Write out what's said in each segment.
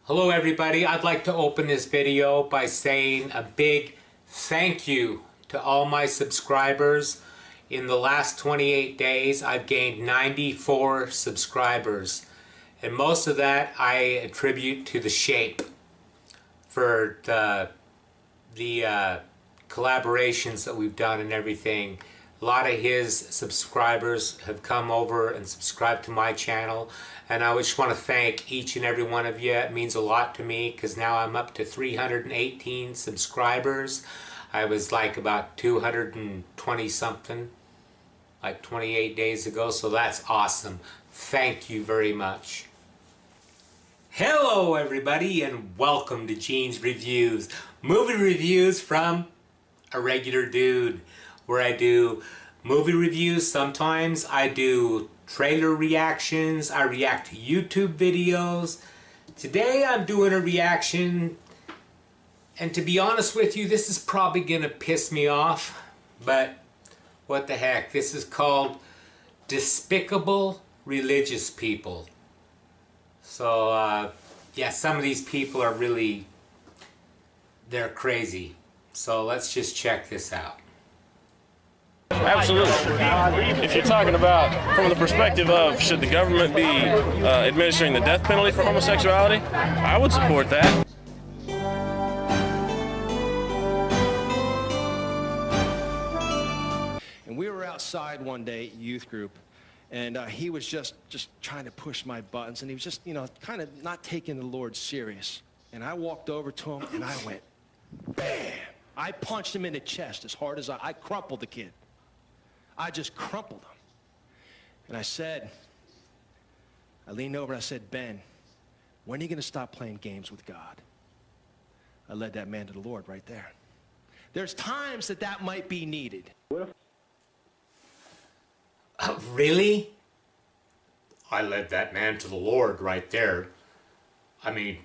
Hello everybody, I'd like to open this video by saying a big thank you to all my subscribers. In the last 28 days I've gained 94 subscribers, and most of that I attribute to the Shape for the collaborations that we've done and everything. A lot of his subscribers have come over and subscribed to my channel, and I just want to thank each and every one of you. It means a lot to me because now I'm up to 318 subscribers. I was like about 220 something like 28 days ago, so that's awesome. Thank you very much. Hello everybody and welcome to Gene's Reviews, movie reviews from a regular dude, where I do movie reviews. Sometimes I do trailer reactions, I react to YouTube videos. Today I'm doing a reaction, and to be honest with you, this is probably gonna piss me off, but what the heck. This is called Despicable Religious People. So yeah, some of these people are really, they're crazy. So let's just check this out. Absolutely. If you're talking about from the perspective of should the government be administering the death penalty for homosexuality, I would support that. And we were outside one day, youth group, and he was just trying to push my buttons, and he was just, kind of not taking the Lord serious. And I walked over to him, and I went, bam! I punched him in the chest as hard as I crumpled the kid. I just crumpled him. And I leaned over and I said, Ben, when are you going to stop playing games with God? I led that man to the Lord right there. There's times that might be needed. Really? I led that man to the Lord right there. I mean,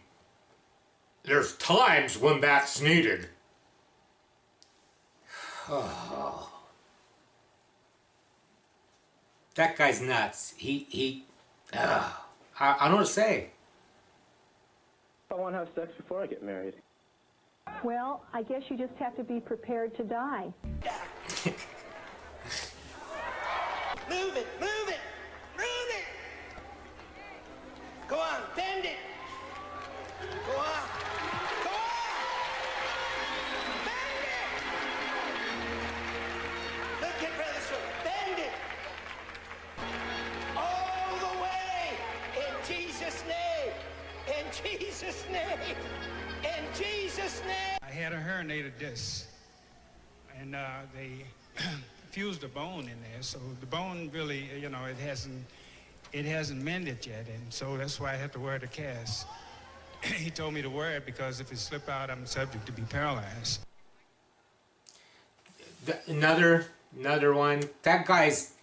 there's times when that's needed. Oh. That guy's nuts. I don't know what to say. I want to have sex before I get married. Well, I guess you just have to be prepared to die. Move it, move it, move it. Go on, bend it. Go on, go on. Bend it. Look at Brother Sir, bend it. All the way, in Jesus' name, in Jesus' name, in Jesus' name. I had a herniated disc, and they fused a bone in there, so the bone really, it hasn't mended yet, and so that's why I have to wear the cast. He told me to wear it because if it slip out, I'm subject to be paralyzed. Another one. That guy's,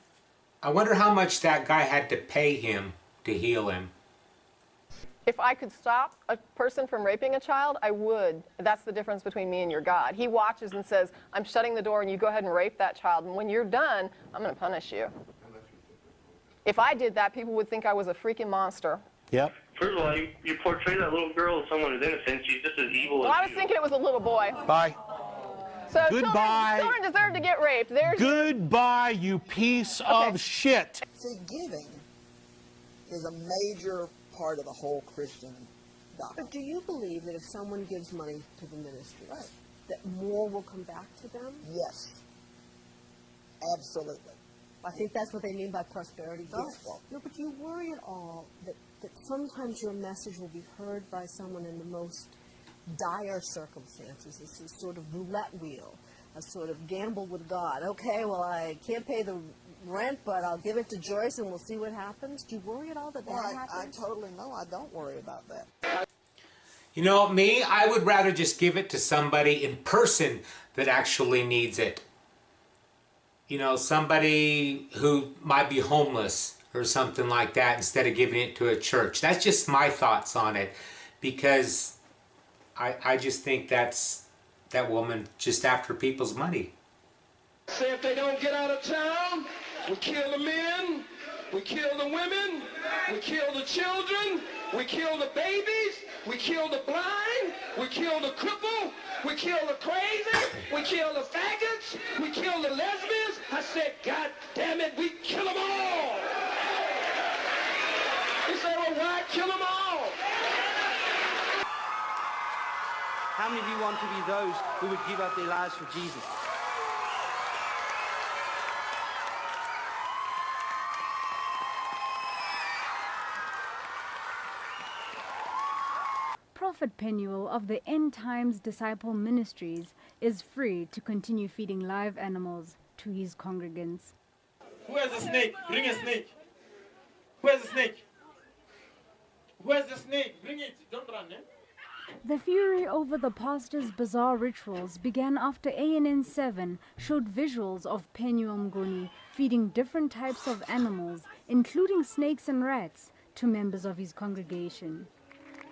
I wonder how much that guy had to pay him to heal him. If I could stop a person from raping a child, I would. That's the difference between me and your God. He watches and says, I'm shutting the door and you go ahead and rape that child, and when you're done, I'm going to punish you. If I did that, people would think I was a freaking monster. Yep. First of all, you portray that little girl as someone who's innocent. She's just as evil Well, as I was thinking it was a little boy. Bye. So Goodbye. children deserve to get raped. Goodbye, you piece of shit. See, giving is a major part of the whole Christian doctrine. But do you believe that if someone gives money to the ministry, that more will come back to them? Yes. Absolutely. I think that's what they mean by prosperity gospel. No, but do you worry at all that sometimes your message will be heard by someone in the most dire circumstances? It's a sort of roulette wheel, a sort of gamble with God. Okay, well, I can't pay the rent, but I'll give it to Joyce and we'll see what happens. Do you worry at all that happens? I totally know. I don't worry about that. You know, me, I would rather just give it to somebody in person that actually needs it. You know, somebody who might be homeless or something like that, instead of giving it to a church. That's just my thoughts on it, because I just think that woman just after people's money. Say if they don't get out of town, we kill the men, we kill the women, we kill the children, we kill the babies, We kill the blind. We kill the cripple. We kill the crazy. We kill the faggots. We kill the lesbians. I said, God damn it, we kill them all. He said, well, why kill them all? How many of you want to be those who would give up their lives for Jesus? Prophet Penuel of the End Times Disciple Ministries is free to continue feeding live animals to his congregants. Who has a snake? Bring a snake. Who has a snake? Who has the snake? Bring it. Don't run, eh? The fury over the pastor's bizarre rituals began after ANN 7 showed visuals of Penuel Mnguni feeding different types of animals, including snakes and rats, to members of his congregation.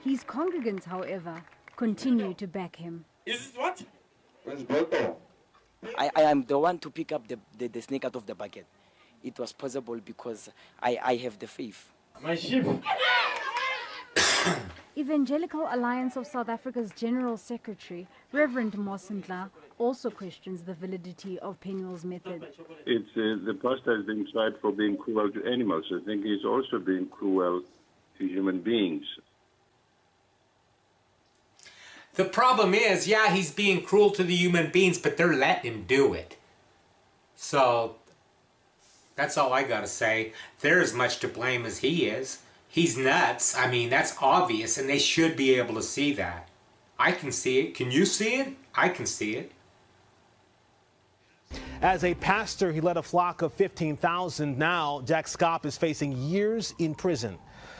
His congregants, however, continue to back him. Is this what? Where's Boto? I am the one to pick up the snake out of the bucket. It was possible because I have the faith. My sheep. Evangelical Alliance of South Africa's General Secretary, Reverend Mosentla, also questions the validity of Penuel's method. It's the pastor has been tried for being cruel to animals. I think he's also being cruel to human beings. The problem is, yeah, he's being cruel to the human beings, but they're letting him do it. So, that's all I gotta say. They're as much to blame as he is. He's nuts. I mean, that's obvious, and they should be able to see that. I can see it. Can you see it? I can see it. As a pastor, he led a flock of 15,000. Now, Jack Scopp is facing years in prison.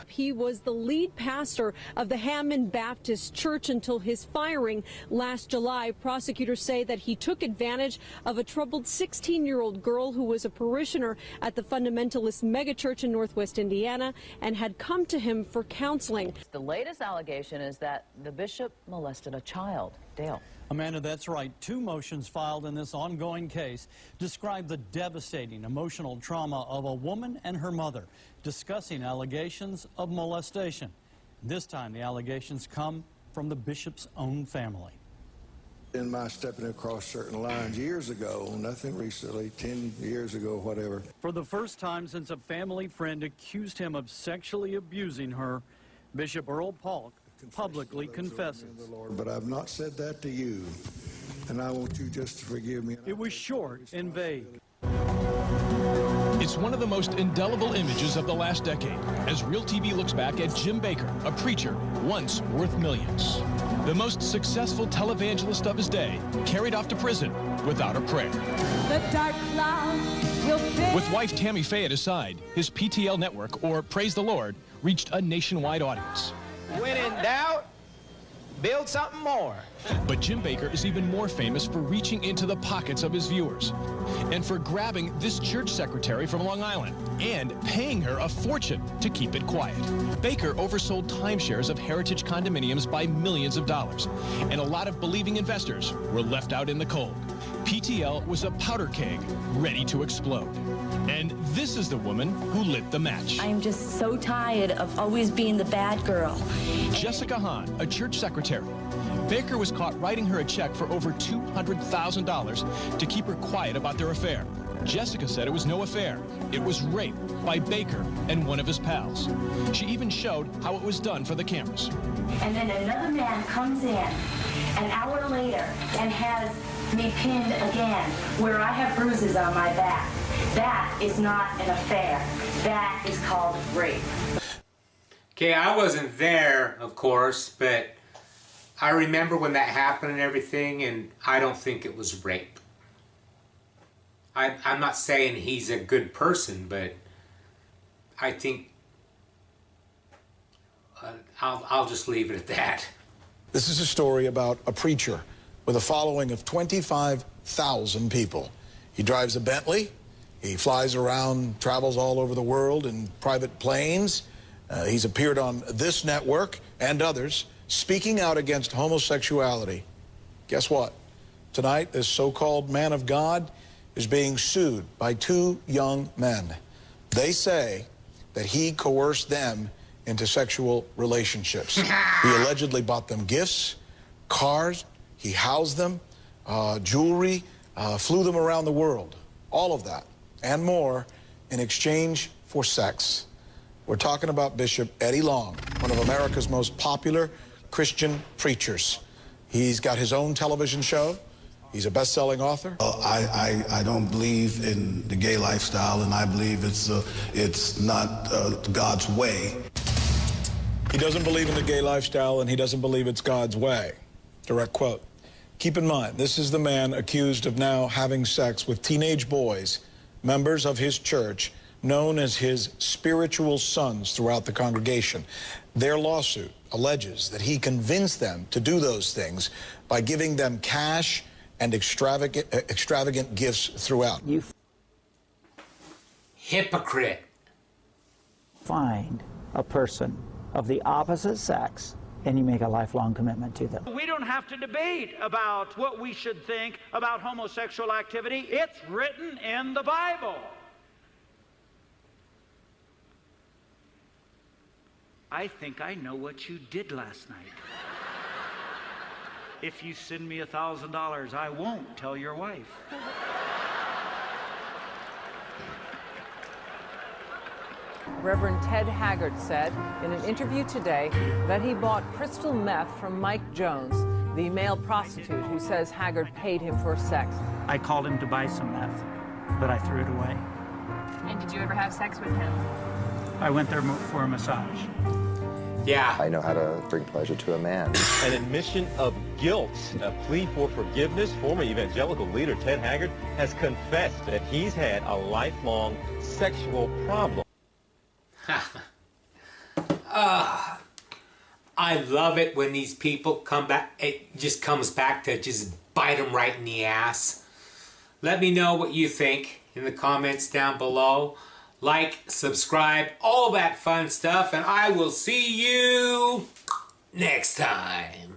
He was the lead pastor of the Hammond Baptist Church until his firing last July. Prosecutors say that he took advantage of a troubled 16-year-old girl who was a parishioner at the fundamentalist megachurch in Northwest Indiana and had come to him for counseling. The latest allegation is that the bishop molested a child. Dale. Amanda, that's right. 2 motions filed in this ongoing case describe the devastating emotional trauma of a woman and her mother discussing allegations of molestation. This time the allegations come from the bishop's own family. In my stepping across certain lines years ago, nothing recently, 10 years ago, whatever. For the first time since a family friend accused him of sexually abusing her, Bishop Earl Polk publicly confesses. But I've not said that to you, and I want you just to forgive me. It was short and vague. It's one of the most indelible images of the last decade as Real TV looks back at Jim Bakker, a preacher once worth millions. The most successful televangelist of his day, carried off to prison without a prayer. The dark clouds will fade. With wife Tammy Faye at his side, his PTL network, or Praise the Lord, reached a nationwide audience. When in doubt, build something more. But Jim Bakker is even more famous for reaching into the pockets of his viewers and for grabbing this church secretary from Long Island and paying her a fortune to keep it quiet. Bakker oversold timeshares of Heritage condominiums by millions of dollars, and a lot of believing investors were left out in the cold. PTL was a powder keg ready to explode. And this is the woman who lit the match. I'm just so tired of always being the bad girl. Jessica Hahn, a church secretary. Bakker was caught writing her a check for over $200,000 to keep her quiet about their affair. Jessica said it was no affair. It was rape by Bakker and one of his pals. She even showed how it was done for the cameras. And then another man comes in an hour later and has me pinned again, where I have bruises on my back. That is not an affair. That is called rape. Okay, I wasn't there, of course, but I remember when that happened and everything, and I don't think it was rape. I'm not saying he's a good person, but I think I'll just leave it at that. This is a story about a preacher with a following of 25,000 people. He drives a Bentley. He flies around, travels all over the world in private planes. He's appeared on this network and others, speaking out against homosexuality. Guess what? Tonight, this so-called man of God is being sued by 2 young men. They say that he coerced them into sexual relationships. He allegedly bought them gifts, cars, he housed them, jewelry, flew them around the world. All of that and more in exchange for sex. We're talking about Bishop Eddie Long, one of America's most popular Christian preachers. He's got his own television show. He's a best-selling author. I don't believe in the gay lifestyle, and I believe it's not God's way. He doesn't believe in the gay lifestyle, and he doesn't believe it's God's way. Direct quote. Keep in mind, this is the man accused of now having sex with teenage boys, members of his church, known as his spiritual sons throughout the congregation. Their lawsuit alleges that he convinced them to do those things by giving them cash and extravagant gifts throughout. You hypocrite. Find a person of the opposite sex and you make a lifelong commitment to them. We don't have to debate about what we should think about homosexual activity. It's written in the Bible. I think I know what you did last night. If you send me $1,000, I won't tell your wife. Reverend Ted Haggard said in an interview today that he bought crystal meth from Mike Jones, the male prostitute who says Haggard paid him for sex. I called him to buy some meth, but I threw it away. And did you ever have sex with him? I went there for a massage. Yeah. I know how to bring pleasure to a man. An admission of guilt, a plea for forgiveness. Former evangelical leader Ted Haggard has confessed that he's had a lifelong sexual problem. I love it when these people come back. It just comes back to just bite them right in the ass. Let me know what you think in the comments down below. Like, subscribe, all that fun stuff, and I will see you next time.